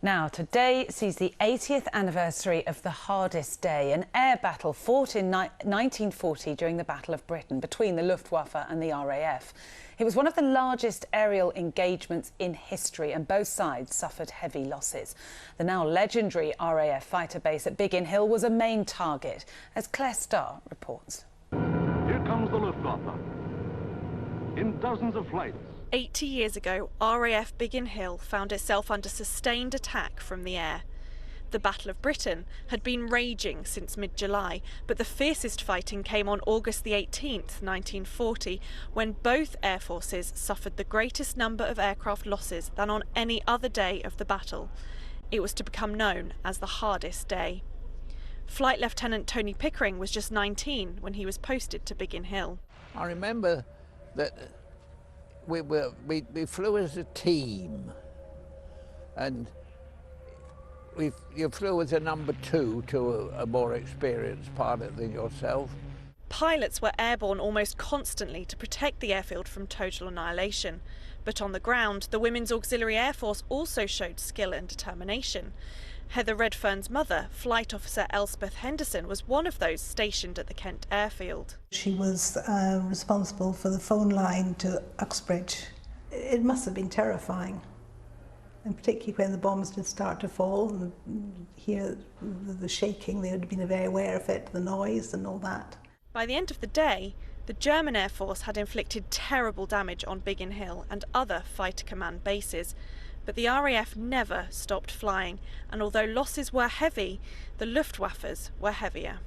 Now, today sees the 80th anniversary of the hardest day, an air battle fought in 1940 during the Battle of Britain between the Luftwaffe and the RAF. It was one of the largest aerial engagements in history, and both sides suffered heavy losses. The now legendary RAF fighter base at Biggin Hill was a main target, as Claire Starr reports. Here comes the Luftwaffe in dozens of flights. 80 years ago, RAF Biggin Hill found itself under sustained attack from the air. The Battle of Britain had been raging since mid-July, but the fiercest fighting came on August the 18th, 1940, when both air forces suffered the greatest number of aircraft losses than on any other day of the battle. It was to become known as the hardest day. Flight Lieutenant Tony Pickering was just 19 when he was posted to Biggin Hill. I remember that we flew as a team, and you flew as a number two to a more experienced pilot than yourself. Pilots were airborne almost constantly to protect the airfield from total annihilation. But on the ground, the Women's Auxiliary Air Force also showed skill and determination. Heather Redfern's mother, Flight Officer Elspeth Henderson, was one of those stationed at the Kent airfield. She was responsible for the phone line to Uxbridge. It must have been terrifying, and particularly when the bombs did start to fall and hear the shaking. They would have been very aware of it, the noise and all that. By the end of the day, the German Air Force had inflicted terrible damage on Biggin Hill and other fighter command bases. But the RAF never stopped flying, and although losses were heavy, the Luftwaffes were heavier.